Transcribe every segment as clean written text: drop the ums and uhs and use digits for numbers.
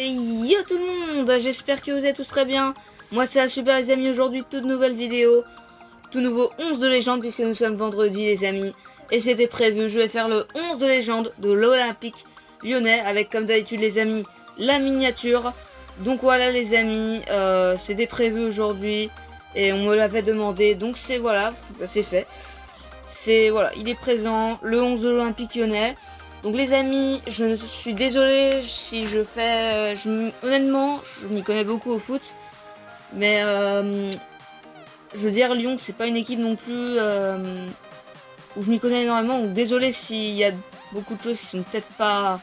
Et yo tout le monde, j'espère que vous êtes tous très bien. Moi c'est super les amis, aujourd'hui toute nouvelle vidéo, tout nouveau 11 de légende puisque nous sommes vendredi les amis. Et c'était prévu, je vais faire le 11 de légende de l'Olympique lyonnais avec comme d'habitude les amis la miniature. Donc voilà les amis, c'était prévu aujourd'hui et on me l'avait demandé, donc c'est voilà, c'est fait. C'est voilà, il est présent, le 11 de l'Olympique lyonnais. Donc les amis, je suis désolée si je fais... honnêtement, je m'y connais beaucoup au foot. Mais je veux dire, Lyon, c'est pas une équipe non plus où je m'y connais énormément. Donc désolé s'il y a beaucoup de choses qui sont peut-être pas...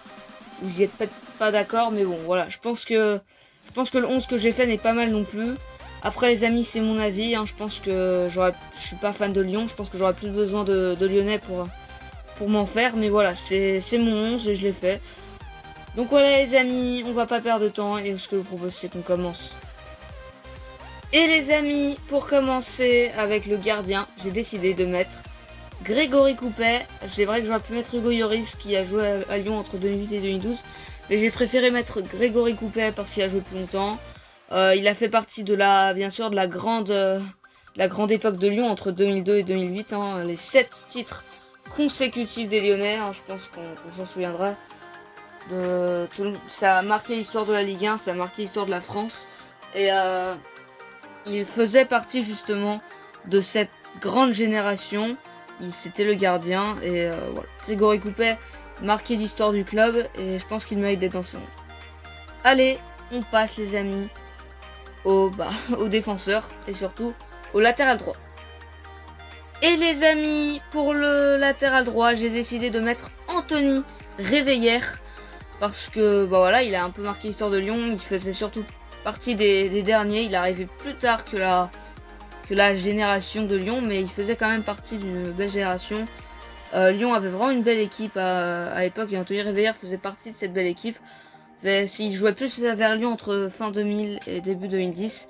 Vous y êtes peut-être pas d'accord. Mais bon, voilà, je pense que le 11 que j'ai fait n'est pas mal non plus. Après les amis, c'est mon avis. Hein, je pense que je suis pas fan de Lyon. Je pense que j'aurais plus besoin de Lyonnais pour m'en faire, mais voilà, c'est mon 11 et je l'ai fait. Donc voilà les amis, on va pas perdre de temps et ce que je vous propose c'est qu'on commence. Et les amis, pour commencer avec le gardien, j'ai décidé de mettre Grégory Coupet. C'est vrai que j'aurais pu mettre Hugo Lloris qui a joué à Lyon entre 2008 et 2012, mais j'ai préféré mettre Grégory Coupet parce qu'il a joué plus longtemps. Il a fait partie de bien sûr de la grande époque de Lyon entre 2002 et 2008, hein, les 7 titres consécutifs des Lyonnais, hein, je pense qu'on s'en souviendra. Ça a marqué l'histoire de la Ligue 1, ça a marqué l'histoire de la France. Et il faisait partie justement de cette grande génération. C'était le gardien. Et voilà. Grégory Coupet marquait l'histoire du club. Et je pense qu'il mérite d'être dans ce monde. Allez, on passe les amis aux défenseurs. Et surtout au latéral droit. Et les amis, pour le latéral droit, j'ai décidé de mettre Anthony Réveillère. Parce que, voilà, il a un peu marqué l'histoire de Lyon. Il faisait surtout partie des derniers. Il arrivait plus tard que la génération de Lyon. Mais il faisait quand même partie d'une belle génération. Lyon avait vraiment une belle équipe à l'époque. Et Anthony Réveillère faisait partie de cette belle équipe. S'il jouait plus vers Lyon entre fin 2000 et début 2010.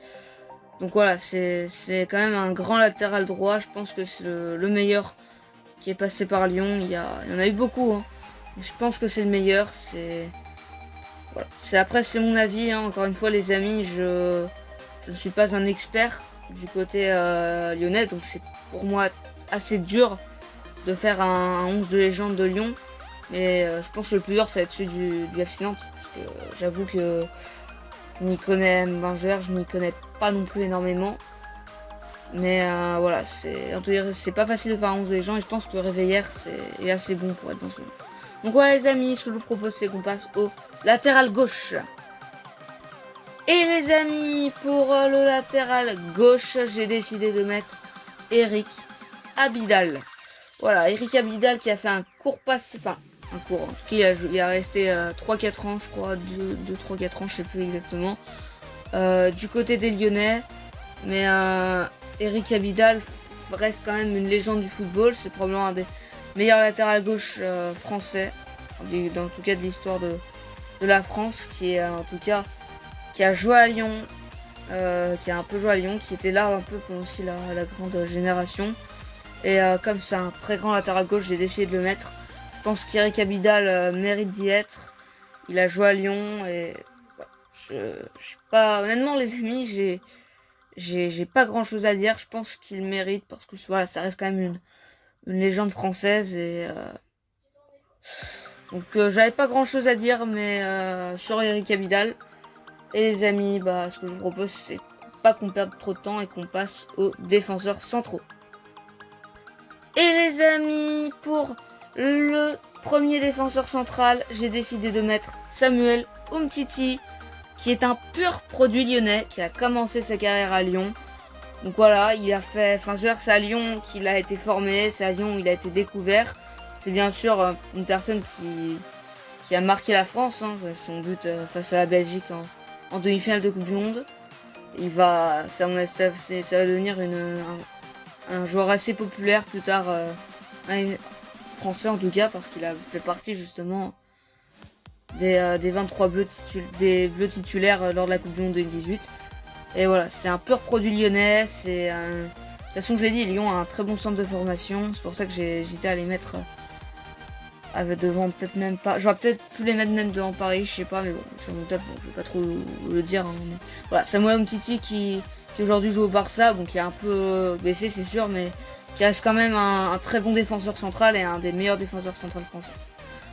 Donc voilà, c'est quand même un grand latéral droit. Je pense que c'est le meilleur qui est passé par Lyon. Il y en a eu beaucoup. Hein. Je pense que c'est le meilleur. Voilà. Après, c'est mon avis. Hein. Encore une fois, les amis, je ne suis pas un expert du côté lyonnais. Donc c'est pour moi assez dur de faire un 11 de légende de Lyon. Mais je pense que le plus dur, ça va être celui du FC Nantes. Parce que j'avoue que je m'y connais pas non plus énormément. Mais voilà, c'est pas facile de faire un 11 de légende. Et je pense que Réveillère est assez bon pour être dans ce monde. Donc voilà les amis, ce que je vous propose c'est qu'on passe au latéral gauche. Et les amis, pour le latéral gauche, j'ai décidé de mettre Eric Abidal. Voilà, Eric Abidal qui a fait un court passe, enfin un court, en tout cas il a resté 3-4 ans je crois, 2-3-4 ans, je sais plus exactement, du côté des Lyonnais. Mais Eric Abidal reste quand même une légende du football, c'est probablement un des meilleur latéral gauche français, en tout cas de l'histoire de la France, qui est en tout cas qui a joué à Lyon, qui a un peu joué à Lyon, qui était là un peu pendant aussi la grande génération. Et comme c'est un très grand latéral gauche, j'ai décidé de le mettre. Je pense qu'Eric Abidal mérite d'y être. Il a joué à Lyon et voilà. Je suis pas, honnêtement les amis, j'ai pas grand chose à dire. Je pense qu'il mérite parce que voilà, ça reste quand même une légende française et donc j'avais pas grand chose à dire mais sur Eric Abidal. Et les amis, ce que je vous propose c'est pas qu'on perde trop de temps et qu'on passe aux défenseurs centraux. Et les amis, pour le premier défenseur central, j'ai décidé de mettre Samuel Umtiti, qui est un pur produit lyonnais, qui a commencé sa carrière à Lyon. Donc voilà, il a fait, c'est à Lyon qu'il a été formé, c'est à Lyon où il a été découvert. C'est bien sûr une personne qui a marqué la France, hein, son but face à la Belgique en demi-finale de Coupe du Monde. Ça va devenir un joueur assez populaire plus tard, français en tout cas, parce qu'il a fait partie justement des 23 bleus titulaires lors de la Coupe du Monde 2018. Et voilà, c'est un pur produit lyonnais. De toute façon, je l'ai dit, Lyon a un très bon centre de formation. C'est pour ça que j'ai hésité à les mettre Avec devant peut-être même pas. J'aurais peut-être pu les mettre même devant Paris, je sais pas, mais bon, sur mon top, bon, je vais pas trop le dire. Hein, mais voilà, Samuel Umtiti qui aujourd'hui joue au Barça, bon, qui est un peu baissé, c'est sûr, mais qui reste quand même un très bon défenseur central et un des meilleurs défenseurs centrales français.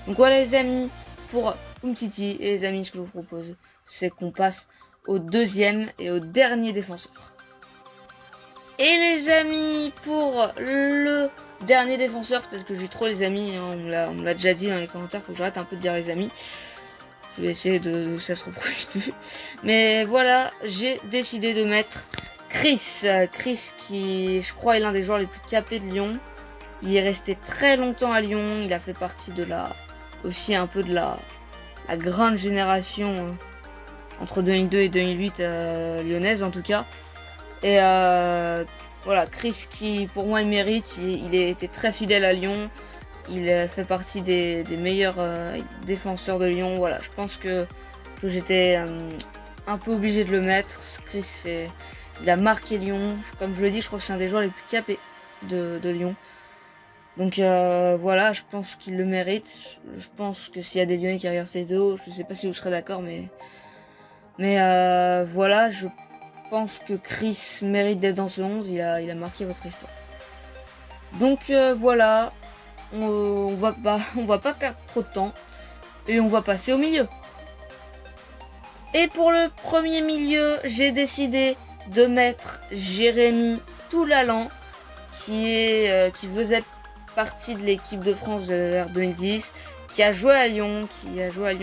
Donc voilà les amis, pour Umtiti, et les amis, ce que je vous propose, c'est qu'on passe au deuxième et au dernier défenseur. Et les amis, pour le dernier défenseur, peut-être que j'ai trop les amis, hein, on me l'a déjà dit dans les commentaires, faut que j'arrête un peu de dire les amis. Je vais essayer de ça se reproduise plus. Mais voilà, j'ai décidé de mettre Chris. Chris qui, je crois, est l'un des joueurs les plus capés de Lyon. Il est resté très longtemps à Lyon, il a fait partie de aussi un peu de la grande génération entre 2002 et 2008 lyonnaise en tout cas. Et voilà, Chris qui pour moi il mérite, il a été très fidèle à Lyon, il fait partie des meilleurs défenseurs de Lyon. Voilà, je pense que j'étais un peu obligé de le mettre. Chris, il a marqué Lyon, comme je le dis, je crois que c'est un des joueurs les plus capés de Lyon. Donc voilà, je pense qu'il le mérite. Je pense que s'il y a des Lyonnais qui regardent ces vidéos, je sais pas si vous serez d'accord, mais voilà, je pense que Chris mérite d'être dans ce 11, il a marqué votre histoire. Donc voilà, on va pas perdre trop de temps et on va passer au milieu. Et pour le premier milieu, j'ai décidé de mettre Jérémy Toulalan qui faisait partie de l'équipe de France vers 2010, qui a joué à Lyon, qui a joué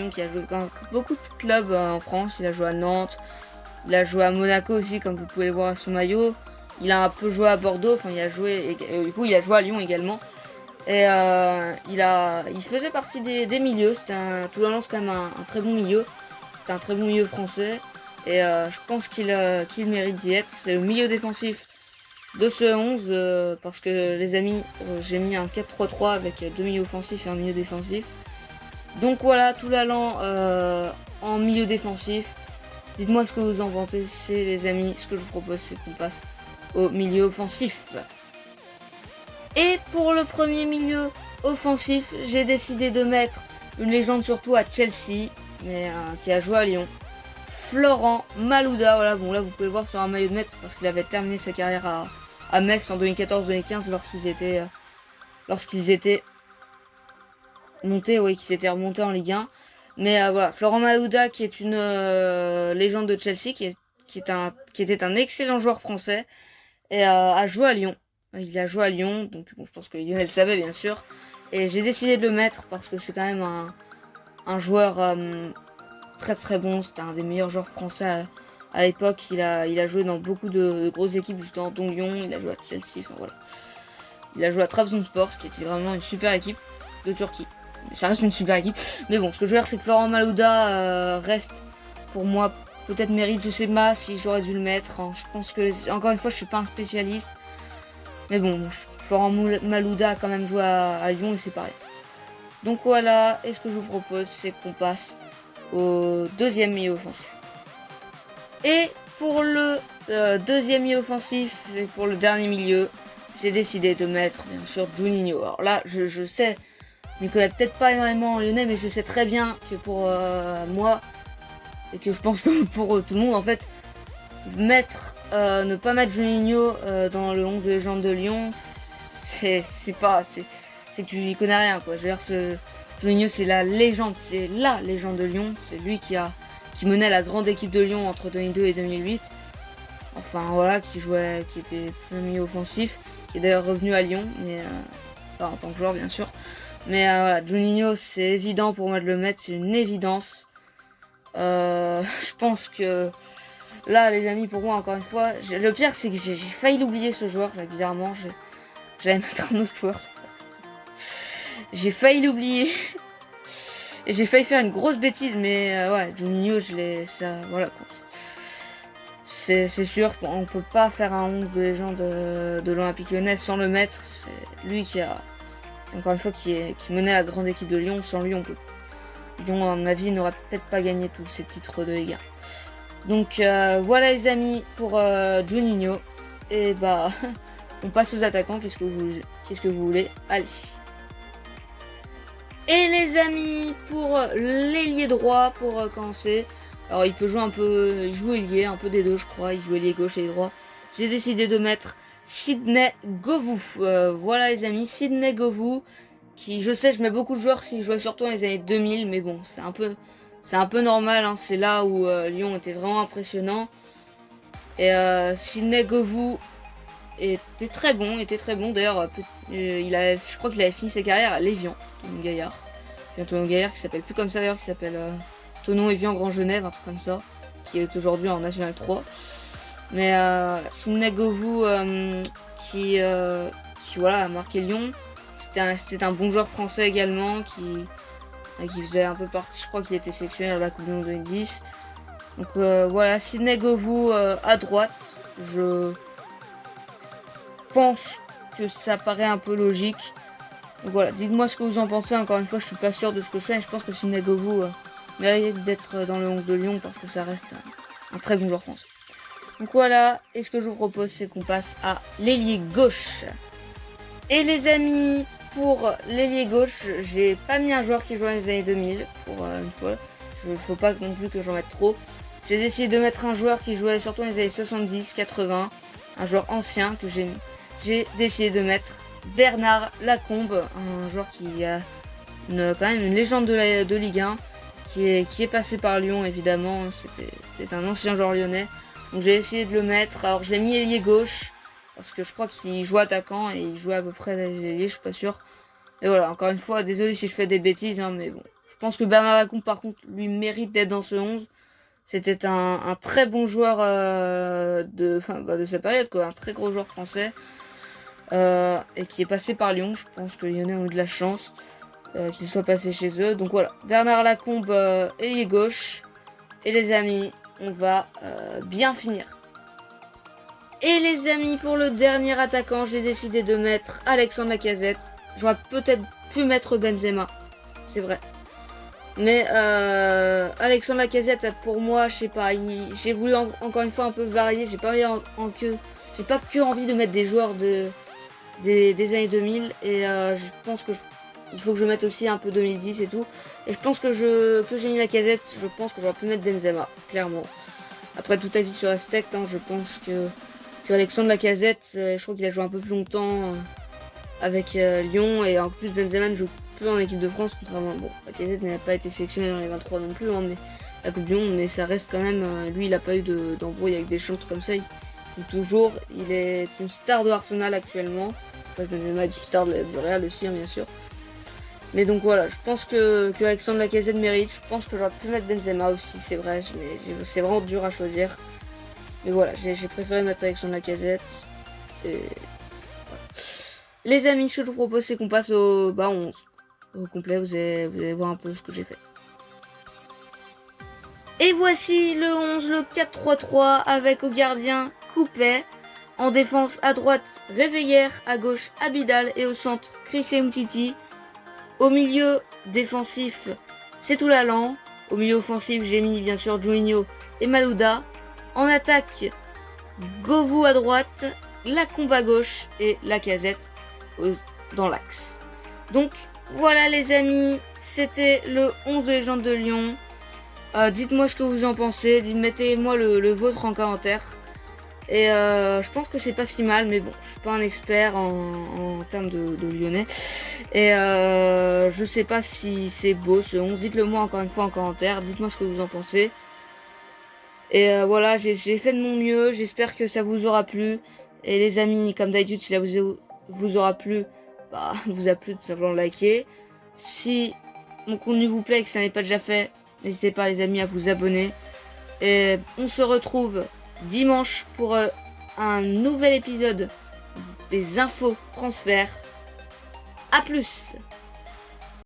dans beaucoup de clubs en France. Il a joué à Nantes, il a joué à Monaco aussi, comme vous pouvez le voir à son maillot. Il a un peu joué à Bordeaux, enfin il a joué, du coup il a joué à Lyon également. Et il faisait partie des milieux. Toulalan c'est quand même un très bon milieu. C'est un très bon milieu français. Et je pense qu'il mérite d'y être. C'est le milieu défensif de ce 11 parce que les amis, j'ai mis un 4-3-3 avec deux milieux offensifs et un milieu défensif. Donc voilà, Toulalan en milieu défensif. Dites-moi ce que vous en pensez les amis. Ce que je vous propose, c'est qu'on passe au milieu offensif. Et pour le premier milieu offensif, j'ai décidé de mettre une légende surtout à Chelsea, mais qui a joué à Lyon. Florent Malouda, voilà, bon là vous pouvez voir sur un maillot de Metz parce qu'il avait terminé sa carrière à Metz en 2014-2015 lorsqu'ils étaient montés, oui, qu'ils étaient remontés en Ligue 1. Mais voilà, Florent Malouda qui est une légende de Chelsea, qui était un excellent joueur français et a joué à Lyon. Il a joué à Lyon, donc bon, je pense que Lionel le savait bien sûr. Et j'ai décidé de le mettre parce que c'est quand même un joueur très très bon. C'était un des meilleurs joueurs français à l'époque. Il a joué dans beaucoup de grosses équipes, justement dont Lyon. Il a joué à Chelsea, enfin voilà. Il a joué à Trabzonspor, ce qui était vraiment une super équipe de Turquie. Ça reste une super équipe. Mais bon, ce que je veux dire, c'est que Florent Malouda reste pour moi peut-être mérite. Je sais pas si j'aurais dû le mettre. Hein. Je pense que encore une fois, je suis pas un spécialiste. Mais bon, Florent Malouda a quand même joué à Lyon et c'est pareil. Donc voilà, et ce que je vous propose, c'est qu'on passe au deuxième milieu offensif. Et pour le deuxième milieu offensif et pour le dernier milieu, j'ai décidé de mettre bien sûr Juninho. Alors là, je sais, je ne connais peut-être pas énormément en lyonnais, mais je sais très bien que pour moi, et que je pense que pour tout le monde en fait, ne pas mettre Juninho dans le 11 de légende de Lyon, c'est que tu n'y connais rien quoi. Je veux dire, Juninho c'est la légende de Lyon, c'est lui qui menait la grande équipe de Lyon entre 2002 et 2008. Enfin voilà, qui était le milieu offensif, qui est d'ailleurs revenu à Lyon, mais pas en tant que joueur bien sûr. Mais voilà, Juninho c'est évident pour moi de le mettre, c'est une évidence. Je pense que là, les amis, pour moi, encore une fois, le pire, c'est que j'ai failli l'oublier, ce joueur. Bizarrement, j'allais mettre un autre joueur. J'ai failli l'oublier. Et j'ai failli faire une grosse bêtise, mais ouais, Juninho, voilà, quoi. C'est sûr, on peut pas faire un 11 de légende de l'Olympique Lyonnais sans le mettre. C'est lui encore une fois, qui menait la grande équipe de Lyon. Sans lui, Lyon, à mon avis, n'aurait peut-être pas gagné tous ces titres de Ligue 1. Donc voilà les amis pour Juninho. Et bah on passe aux attaquants. Qu'est-ce que vous voulez? Allez. Et les amis, pour l'ailier droit, pour commencer, alors il peut jouer un peu, il joue ailier, un peu des deux je crois, il joue ailier gauche et droit. J'ai décidé de mettre Sydney Govou. Voilà les amis, Sydney Govou, qui je sais je mets beaucoup de joueurs s'ils jouaient surtout dans les années 2000, mais bon c'est un peu normal, hein, c'est là où Lyon était vraiment impressionnant. Et Sydney Govou était très bon, d'ailleurs je crois qu'il avait fini sa carrière à l'Évian, Tonon Gaillard. Il y a un Tonon Gaillard qui s'appelle plus comme ça d'ailleurs, qui s'appelle Tonon Évian Grand Genève, un truc comme ça, qui est aujourd'hui en National 3. Mais Sydney Govou qui voilà, a marqué Lyon. C'était un bon joueur français également qui faisait un peu partie, je crois qu'il était sélectionné à la Coupe du Monde 2010. Donc voilà, Sydney Govou à droite. Je pense que ça paraît un peu logique. Donc voilà, dites-moi ce que vous en pensez. Encore une fois, je suis pas sûr de ce que je fais. Je pense que Sydney Govou mérite d'être dans le 11 de Lyon parce que ça reste un très bon joueur français. Donc voilà, et ce que je vous propose, c'est qu'on passe à l'ailier gauche. Et les amis, pour l'ailier gauche, j'ai pas mis un joueur qui jouait dans les années 2000, pour une fois. Il faut pas non plus que j'en mette trop. J'ai décidé de mettre un joueur qui jouait surtout dans les années 70, 80, un joueur ancien que j'ai mis. J'ai décidé de mettre Bernard Lacombe, un joueur qui a quand même une légende de Ligue 1, qui est passé par Lyon évidemment, c'était un ancien joueur lyonnais. Donc j'ai essayé de le mettre, alors je l'ai mis ailier gauche, parce que je crois qu'il joue attaquant et il jouait à peu près les ailiers, je suis pas sûr. Et voilà, encore une fois, désolé si je fais des bêtises, hein, mais bon. Je pense que Bernard Lacombe par contre lui mérite d'être dans ce 11. C'était un très bon joueur de sa période, quoi, un très gros joueur français. Et qui est passé par Lyon, je pense que les Lyonnais ont eu de la chance qu'il soit passé chez eux. Donc voilà, Bernard Lacombe ailier gauche. Et les amis, on va bien finir. Et les amis, pour le dernier attaquant, j'ai décidé de mettre Alexandre Lacazette. J'aurais peut-être pu mettre Benzema, c'est vrai. Mais Alexandre Lacazette, pour moi, je sais pas, j'ai voulu encore une fois un peu varier. J'ai pas que envie de mettre des joueurs des années 2000. Et je pense que il faut que je mette aussi un peu 2010 et tout. Et je pense que j'ai mis Lacazette, je pense que j'aurais pu mettre Benzema, clairement. Après, tout avis se respecte, hein, je pense que Alexandre Lacazette, je crois qu'il a joué un peu plus longtemps avec Lyon. Et en plus, Benzema ne joue plus en équipe de France, contrairement. Bon, Lacazette n'a pas été sélectionné dans les 23 non plus, hein, mais la Coupe du Monde, mais ça reste quand même. Lui, il n'a pas eu d'embrouille avec des chantres comme ça. Il joue toujours. Il est une star de Arsenal actuellement. Benzema est une star du Real aussi, hein, bien sûr. Mais donc voilà, je pense que Alexandre Lacazette mérite. Je pense que j'aurais pu mettre Benzema aussi, c'est vrai, mais c'est vraiment dur à choisir. Mais voilà, j'ai préféré mettre Alexandre Lacazette. Et voilà. Les amis, ce que je vous propose, c'est qu'on passe au 11. Au complet, vous allez voir un peu ce que j'ai fait. Et voici le 11, le 4-3-3, avec au gardien Coupet. En défense, à droite, Réveillère, à gauche, Abidal, et au centre, Chris Umtiti. Au milieu défensif, c'est Toulalan. Au milieu offensif, j'ai mis bien sûr Juninho et Malouda. En attaque, Govou à droite, Lacombe à gauche et Lacazette dans l'axe. Donc voilà les amis, c'était le 11 de légende de Lyon. Dites-moi ce que vous en pensez, mettez-moi le vôtre en commentaire. Et je pense que c'est pas si mal, mais bon, je suis pas un expert en termes de lyonnais. Et je sais pas si c'est beau ce 11. Dites-le moi encore une fois en commentaire. Dites-moi ce que vous en pensez. Et voilà, j'ai fait de mon mieux. J'espère que ça vous aura plu. Et les amis, comme d'habitude, si ça vous aura plu, bah, vous a plu, tout simplement liker. Si mon contenu vous plaît et que ça n'est pas déjà fait, n'hésitez pas les amis à vous abonner. Et on se retrouve dimanche pour un nouvel épisode des infos transferts. A plus!